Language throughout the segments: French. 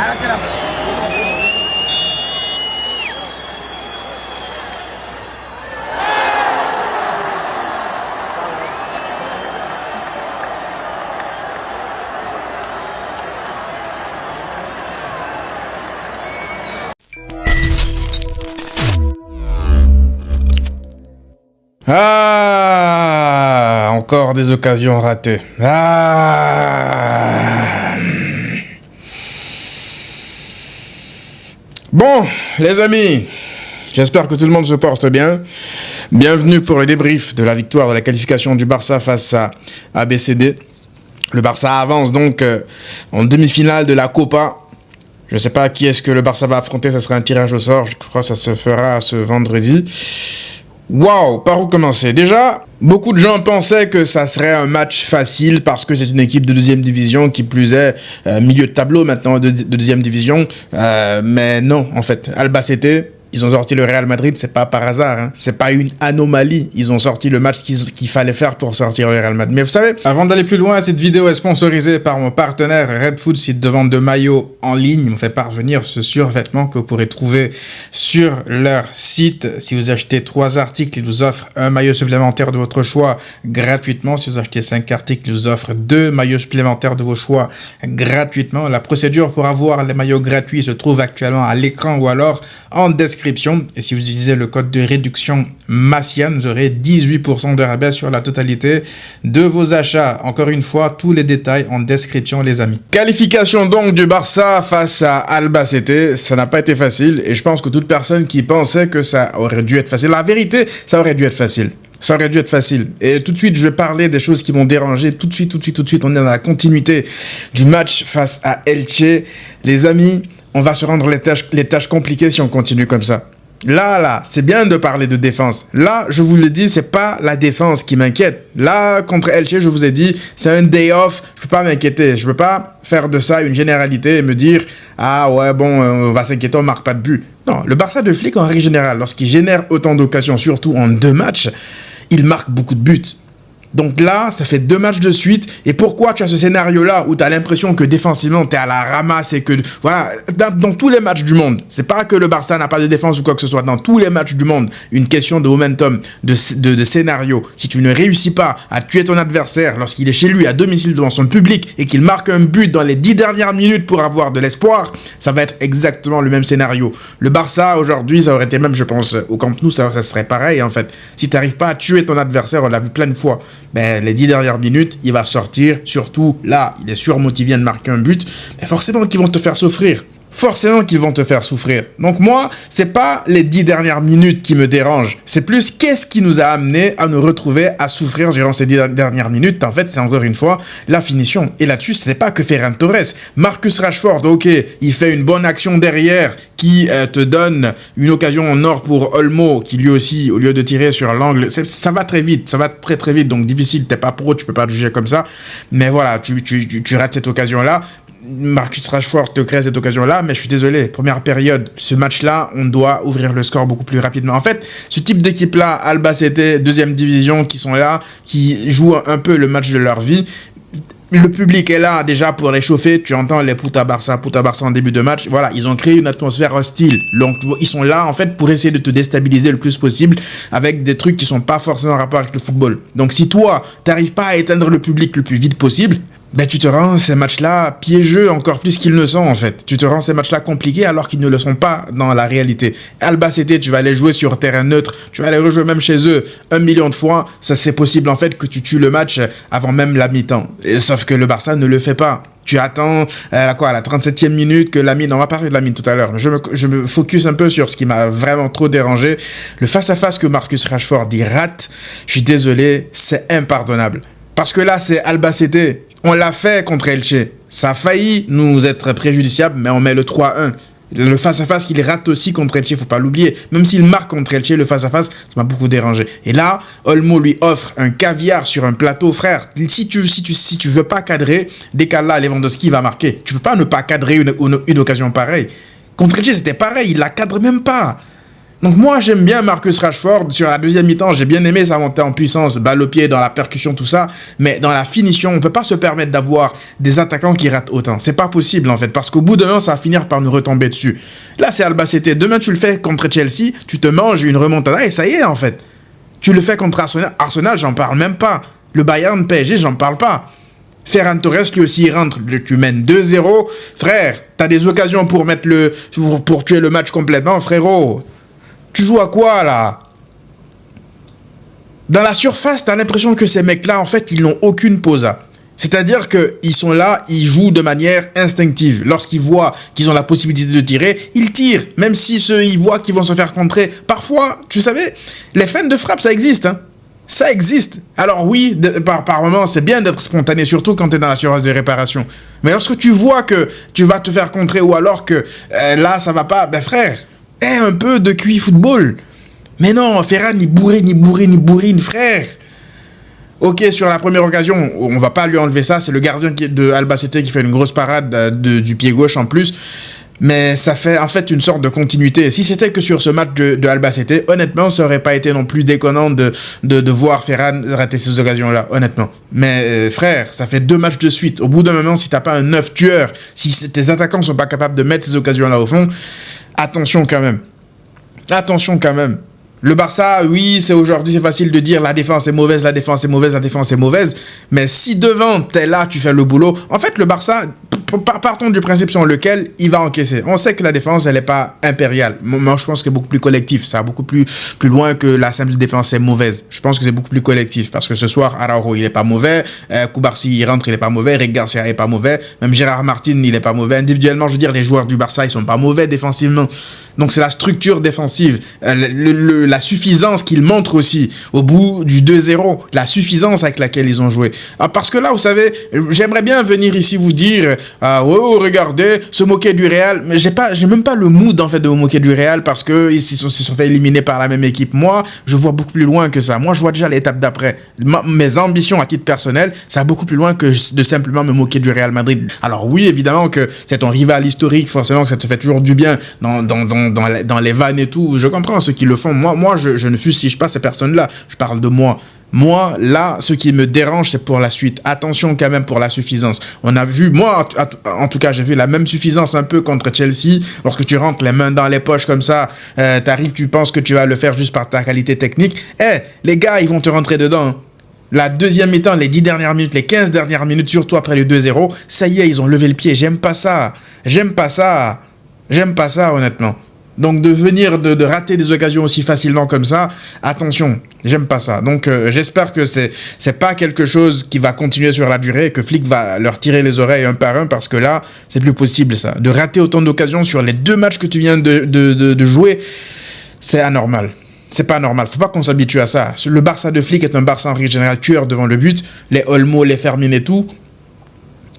Ah, encore des occasions ratées. Ah. Bon, les amis, j'espère que tout le monde se porte bien. Bienvenue pour le débrief de la victoire de la qualification du Barça face à ABCD. Le Barça avance donc en demi-finale de la Copa. Je ne sais pas qui est-ce que le Barça va affronter, ça sera un tirage au sort. Je crois que ça se fera ce vendredi. Waouh, par où commencer? Déjà, beaucoup de gens pensaient que ça serait un match facile parce que c'est une équipe de deuxième division, qui plus est milieu de tableau maintenant de deuxième division. Mais non, en fait, Albacete, ils ont sorti le Real Madrid, c'est pas par hasard, hein. C'est pas une anomalie. Ils ont sorti le match qu'il fallait faire pour sortir le Real Madrid. Mais vous savez, avant d'aller plus loin, cette vidéo est sponsorisée par mon partenaire Red Food, site de vente de maillots en ligne. Ils m'ont fait parvenir ce survêtement que vous pourrez trouver sur leur site. Si vous achetez 3 articles, ils vous offrent un maillot supplémentaire de votre choix gratuitement. Si vous achetez 5 articles, ils vous offrent 2 maillots supplémentaires de vos choix gratuitement. La procédure pour avoir les maillots gratuits se trouve actuellement à l'écran ou alors en description. Et si vous utilisez le code de réduction Massian, vous aurez 18% de rabais sur la totalité de vos achats. Encore une fois, tous les détails en description, les amis. Qualification donc du Barça face à Albacete. Ça n'a pas été facile et je pense que toute personne qui pensait que ça aurait dû être facile, la vérité, ça aurait dû être facile. Ça aurait dû être facile. Et tout de suite, je vais parler des choses qui m'ont dérangé. Tout de suite, on est dans la continuité du match face à Elche. Les amis, on va se rendre les tâches compliquées si on continue comme ça. Là, c'est bien de parler de défense. Là, je vous le dis, c'est pas la défense qui m'inquiète. Là, contre Elche, je vous ai dit, c'est un day off. Je peux pas m'inquiéter. Je peux pas faire de ça une généralité et me dire, ah ouais, bon, on va s'inquiéter, on marque pas de but. Non, le Barça de Flick, en règle générale, lorsqu'il génère autant d'occasions, surtout en 2 matchs, il marque beaucoup de buts. Donc là, ça fait 2 matchs de suite. Et pourquoi tu as ce scénario-là où tu as l'impression que défensivement, tu es à la ramasse et que... Voilà, dans tous les matchs du monde, c'est pas que le Barça n'a pas de défense ou quoi que ce soit. Dans tous les matchs du monde, une question de momentum, de scénario. Si tu ne réussis pas à tuer ton adversaire lorsqu'il est chez lui, à domicile, devant son public, et qu'il marque un but dans les 10 dernières minutes pour avoir de l'espoir, ça va être exactement le même scénario. Le Barça, aujourd'hui, ça aurait été même, je pense, au Camp Nou, ça serait pareil, en fait. Si tu n'arrives pas à tuer ton adversaire, on l'a vu plein de fois, ben, les 10 dernières minutes, il va sortir. Surtout, là, il est surmotivé de marquer un but. Mais forcément qu'ils vont te faire souffrir. Forcément qu'ils vont te faire souffrir. Donc moi, c'est pas les 10 dernières minutes qui me dérangent. C'est plus qu'est-ce qui nous a amené à nous retrouver à souffrir durant ces 10 dernières minutes. En fait, c'est encore une fois la finition. Et là-dessus, c'est pas que Ferran Torres. Marcus Rashford, ok, il fait une bonne action derrière qui te donne une occasion en or pour Olmo, qui lui aussi, au lieu de tirer sur l'angle, ça va très vite, ça va très très vite. Donc difficile, t'es pas pro, tu peux pas juger comme ça. Mais voilà, tu rates cette occasion-là. Marcus Rashford te crée cette occasion-là, mais je suis désolé, première période, ce match-là, on doit ouvrir le score beaucoup plus rapidement. En fait, ce type d'équipe-là, Albacete, deuxième division, qui sont là, qui jouent un peu le match de leur vie, le public est là déjà pour les chauffer. Tu entends les Puta Barça en début de match. Voilà, ils ont créé une atmosphère hostile. Donc, ils sont là, en fait, pour essayer de te déstabiliser le plus possible avec des trucs qui sont pas forcément en rapport avec le football. Donc, si toi, t'arrives pas à éteindre le public le plus vite possible, ben, tu te rends ces matchs-là piégeux encore plus qu'ils ne sont, en fait. Tu te rends ces matchs-là compliqués alors qu'ils ne le sont pas dans la réalité. Albacete, tu vas les jouer sur terrain neutre, tu vas les rejouer même chez eux 1 million de fois. Ça, c'est possible, en fait, que tu tues le match avant même la mi-temps. Sauf que le Barça ne le fait pas. Tu attends à la 37e minute que Lamine, on va parler de Lamine tout à l'heure, mais je me focus un peu sur ce qui m'a vraiment trop dérangé. Le face-à-face que Marcus Rashford y rate, je suis désolé, c'est impardonnable. Parce que là, c'est Albacete. On l'a fait contre Elche. Ça a failli nous être préjudiciable, mais on met le 3-1. Le face-à-face qu'il rate aussi contre Elche, faut pas l'oublier. Même s'il marque contre Elche, le face-à-face, ça m'a beaucoup dérangé. Et là, Olmo lui offre un caviar sur un plateau, frère. Si tu veux pas cadrer, dès qu'à là, Lewandowski va marquer. Tu peux pas ne pas cadrer une occasion pareille. Contre Elche, c'était pareil, il la cadre même pas. Donc moi j'aime bien Marcus Rashford, sur la deuxième mi-temps j'ai bien aimé sa montée en puissance, balle au pied, dans la percussion, tout ça, mais dans la finition on peut pas se permettre d'avoir des attaquants qui ratent autant, c'est pas possible en fait, parce qu'au bout d'un moment ça va finir par nous retomber dessus. Là c'est Albacete, demain tu le fais contre Chelsea, tu te manges une remontada et ça y est en fait. Tu le fais contre Arsenal, j'en parle même pas, le Bayern PSG j'en parle pas. Ferran Torres, lui aussi, il rentre, tu mènes 2-0, frère, t'as des occasions pour pour tuer le match complètement, frérot. Tu joues à quoi, là? Dans la surface, t'as l'impression que ces mecs-là, en fait, ils n'ont aucune posa. C'est-à-dire qu'ils sont là, ils jouent de manière instinctive. Lorsqu'ils voient qu'ils ont la possibilité de tirer, ils tirent. Même si ils voient qu'ils vont se faire contrer. Parfois, tu savais, les feintes de frappe, ça existe, hein. Ça existe. Alors oui, par moment, c'est bien d'être spontané, surtout quand tu es dans la surface de réparation. Mais lorsque tu vois que tu vas te faire contrer ou alors que là, ça va pas, ben frère, aie un peu de QI football. Mais non, Ferran, ni bourrine, frère. Ok, sur la première occasion, on va pas lui enlever ça, c'est le gardien de Albacete qui fait une grosse parade du pied gauche en plus. Mais ça fait en fait une sorte de continuité. Si c'était que sur ce match de Albacete, honnêtement, ça aurait pas été non plus déconnant de voir Ferran rater ces occasions-là, honnêtement. Mais frère, ça fait 2 matchs de suite. Au bout d'un moment, si t'as pas un 9 tueur, si tes attaquants sont pas capables de mettre ces occasions-là au fond, attention quand même. Attention quand même. Le Barça, oui, aujourd'hui, c'est facile de dire la défense est mauvaise, mais si devant, t'es là, tu fais le boulot. En fait, le Barça, partons du principe sur lequel il va encaisser. On sait que la défense, elle n'est pas impériale. Moi, je pense que c'est beaucoup plus collectif. Ça va beaucoup plus loin que la simple défense est mauvaise. Je pense que c'est beaucoup plus collectif. Parce que ce soir, Araujo, il n'est pas mauvais. Koubarsi, il rentre, il n'est pas mauvais. Rick Garcia n'est pas mauvais. Même Gérard Martin, il n'est pas mauvais. Individuellement, je veux dire, les joueurs du Barça, ils sont pas mauvais défensivement. Donc, c'est la structure défensive. La suffisance qu'ils montrent aussi au bout du 2-0. La suffisance avec laquelle ils ont joué. Parce que là, vous savez, j'aimerais bien venir ici vous dire... oh, regardez, se moquer du Real, mais j'ai même pas le mood en fait de me moquer du Real parce que ils se sont fait éliminer par la même équipe. Moi, je vois beaucoup plus loin que ça. Moi, je vois déjà l'étape d'après. Mes ambitions à titre personnel, ça va beaucoup plus loin que de simplement me moquer du Real Madrid. Alors oui, évidemment que c'est ton rival historique, forcément que ça te fait toujours du bien dans les vannes et tout. Je comprends ceux qui le font. Moi, je ne fustige pas ces personnes-là. Je parle de moi. Moi, là, ce qui me dérange, c'est pour la suite. Attention quand même pour la suffisance. On a vu, moi, en tout cas, j'ai vu la même suffisance un peu contre Chelsea. Lorsque tu rentres les mains dans les poches comme ça, t'arrives, tu penses que tu vas le faire juste par ta qualité technique. Les gars, ils vont te rentrer dedans. La deuxième mi-temps, les 10 dernières minutes, les 15 dernières minutes, surtout après le 2-0, ça y est, ils ont levé le pied. J'aime pas ça, honnêtement. Donc de venir de rater des occasions aussi facilement comme ça, attention, j'aime pas ça. Donc j'espère que c'est pas quelque chose qui va continuer sur la durée et que Flick va leur tirer les oreilles un par un parce que là, c'est plus possible ça. De rater autant d'occasions sur les 2 matchs que tu viens de jouer, c'est anormal. C'est pas normal, faut pas qu'on s'habitue à ça. Le Barça de Flick est un Barça en règle générale tueur devant le but, les Olmo, les Fermin et tout.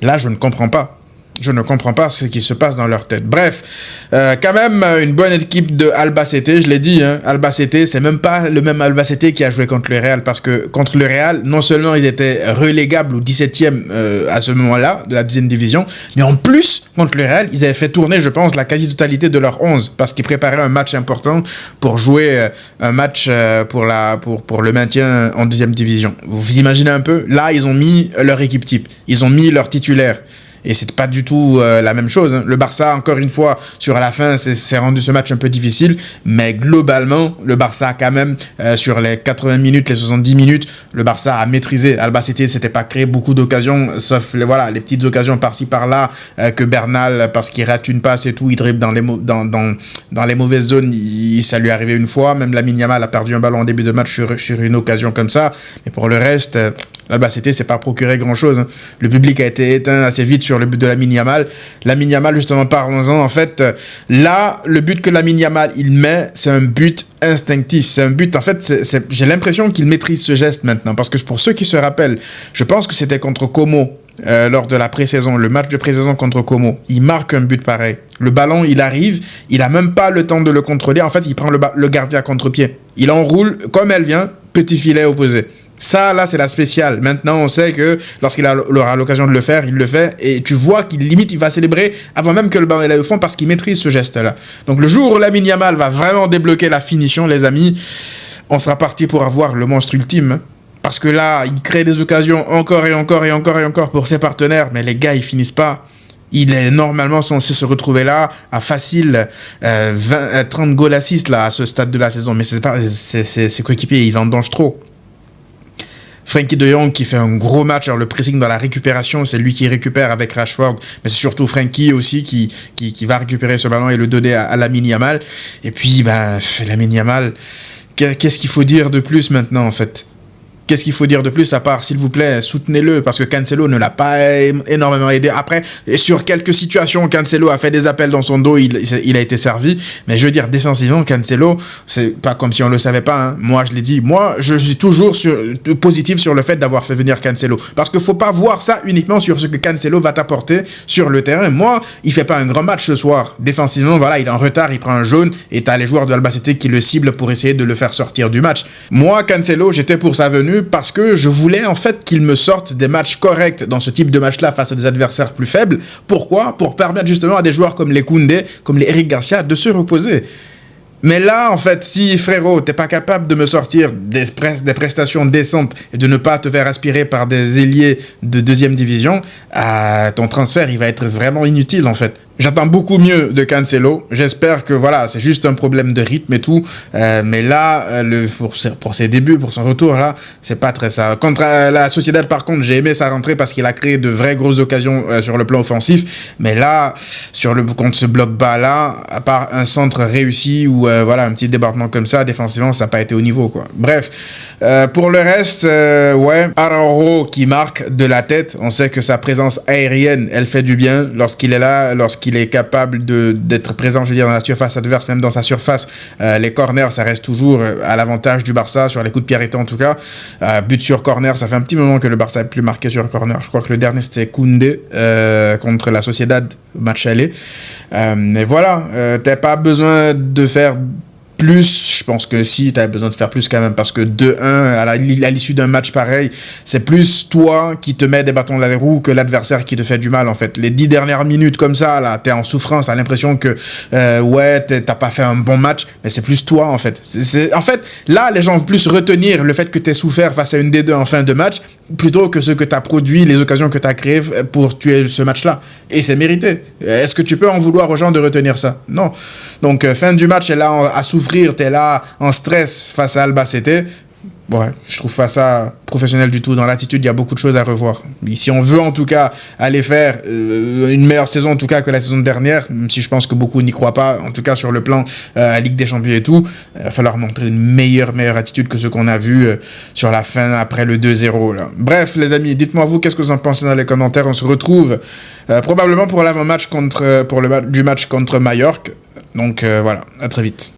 Là, je ne comprends pas. Je ne comprends pas ce qui se passe dans leur tête. Bref, quand même, une bonne équipe de Albacete, je l'ai dit, hein, Albacete, c'est même pas le même Albacete qui a joué contre le Real, parce que contre le Real, non seulement ils étaient relégables au 17e à ce moment-là, de la 10e division, mais en plus, contre le Real, ils avaient fait tourner, je pense, la quasi-totalité de leur 11, parce qu'ils préparaient un match important pour jouer un match pour le maintien en 2e division. Vous imaginez un peu? Là, ils ont mis leur équipe type, ils ont mis leur titulaire. Et c'est pas du tout la même chose. Hein. Le Barça, encore une fois, sur la fin, c'est rendu ce match un peu difficile. Mais globalement, le Barça a quand même, sur les 80 minutes, les 70 minutes, le Barça a maîtrisé. Albacete s'était pas créé beaucoup d'occasions, sauf les petites occasions par-ci par-là, que Bernal, parce qu'il rate une passe et tout, il dribble dans les mauvaises zones, ça lui est arrivé une fois. Même Lamine Yamal a perdu un ballon en début de match sur une occasion comme ça. Mais pour le reste... Albacete s'est pas procuré grand-chose. Hein. Le public a été éteint assez vite sur le but de Lamine Yamal. Lamine Yamal, justement, parlons-en. En fait, là, le but que Lamine Yamal, il met, c'est un but instinctif. C'est un but, en fait, j'ai l'impression qu'il maîtrise ce geste maintenant. Parce que pour ceux qui se rappellent, je pense que c'était contre Como, lors de la pré-saison, le match de pré-saison contre Como. Il marque un but pareil. Le ballon, il arrive, il a même pas le temps de le contrôler. En fait, il prend le gardien à contre-pied. Il enroule, comme elle vient, petit filet opposé. Ça, là, c'est la spéciale. Maintenant, on sait que lorsqu'il aura l'occasion de le faire, il le fait. Et tu vois qu'il limite, il va célébrer avant même que le ballon aille au fond parce qu'il maîtrise ce geste-là. Donc, le jour où Lamine Yamal va vraiment débloquer la finition, les amis, on sera parti pour avoir le monstre ultime. Parce que là, il crée des occasions encore et encore et encore et encore pour ses partenaires. Mais les gars, ils finissent pas. Il est normalement censé se retrouver là à facile 30 goals assists là, à ce stade de la saison. Mais c'est pas, ses coéquipiers, ils vendangent trop. Frenkie de Jong qui fait un gros match, alors le pressing dans la récupération, c'est lui qui récupère avec Rashford, mais c'est surtout Frenkie aussi qui va récupérer ce ballon et le donner à Lamine Yamal. Et puis, Lamine Yamal, qu'est-ce qu'il faut dire de plus maintenant en fait ? Qu'est-ce qu'il faut dire de plus à part, s'il vous plaît, soutenez-le, parce que Cancelo ne l'a pas énormément aidé. Après, sur quelques situations, Cancelo a fait des appels dans son dos, il a été servi. Mais je veux dire, défensivement, Cancelo, c'est pas comme si on le savait pas. Hein. Moi, je l'ai dit, je suis toujours positif sur le fait d'avoir fait venir Cancelo. Parce qu'il faut pas voir ça uniquement sur ce que Cancelo va t'apporter sur le terrain. Moi, il fait pas un grand match ce soir. Défensivement, voilà, il est en retard, il prend un jaune, et t'as les joueurs de Albacete qui le ciblent pour essayer de le faire sortir du match. Moi, Cancelo, j'étais pour sa venue, parce que je voulais en fait qu'il me sorte des matchs corrects dans ce type de match-là face à des adversaires plus faibles. Pourquoi ? Pour permettre justement à des joueurs comme les Koundé, comme les Eric Garcia de se reposer. Mais là, en fait, si frérot, t'es pas capable de me sortir des prestations décentes et de ne pas te faire aspirer par des ailiers de deuxième division, ton transfert, il va être vraiment inutile en fait. J'attends beaucoup mieux de Cancelo. J'espère que voilà, c'est juste un problème de rythme et tout. Mais là, pour ses débuts, pour son retour là, c'est pas très ça. Contre la Sociedad, par contre, j'ai aimé sa rentrée parce qu'il a créé de vraies grosses occasions sur le plan offensif. Mais là, contre ce bloc bas là, à part un centre réussi ou voilà un petit débordement comme ça, défensivement, ça n'a pas été au niveau quoi. Bref, pour le reste, ouais, Araujo qui marque de la tête. On sait que sa présence aérienne, elle fait du bien lorsqu'il est là, lorsqu'il est capable d'être présent, je veux dire, dans la surface adverse, même dans sa surface. Les corners, ça reste toujours à l'avantage du Barça, sur les coups de pied arrêtés en tout cas. But sur corner, ça fait un petit moment que le Barça n'est plus marqué sur corner. Je crois que le dernier, c'était Koundé contre la Sociedad, match aller. Mais voilà, t'as pas besoin de faire plus, je pense que si, tu as besoin de faire plus quand même, parce que 2-1 à l'issue d'un match pareil, c'est plus toi qui te mets des bâtons dans les roues que l'adversaire qui te fait du mal en fait. Les 10 dernières minutes comme ça, là, t'es en souffrance, t'as l'impression que ouais, t'as pas fait un bon match, mais c'est plus toi en fait. En fait, là, les gens vont plus retenir le fait que t'aies souffert face à une D2 en fin de match, plutôt que ce que t'as produit, les occasions que t'as créées pour tuer ce match-là. Et c'est mérité. Est-ce que tu peux en vouloir aux gens de retenir ça ? Non. Donc, fin du match, t'es là à souffrir, t'es là en stress face à Albacete. Ouais, je trouve pas ça professionnel du tout. Dans l'attitude, il y a beaucoup de choses à revoir. Si on veut en tout cas aller faire une meilleure saison en tout cas que la saison dernière, même si je pense que beaucoup n'y croient pas, en tout cas sur le plan Ligue des Champions et tout, il va falloir montrer une meilleure attitude que ce qu'on a vu sur la fin après le 2-0 là. Bref les amis, dites-moi vous qu'est-ce que vous en pensez dans les commentaires. On se retrouve probablement pour l'avant-match du match contre Majorque. Donc voilà, à très vite.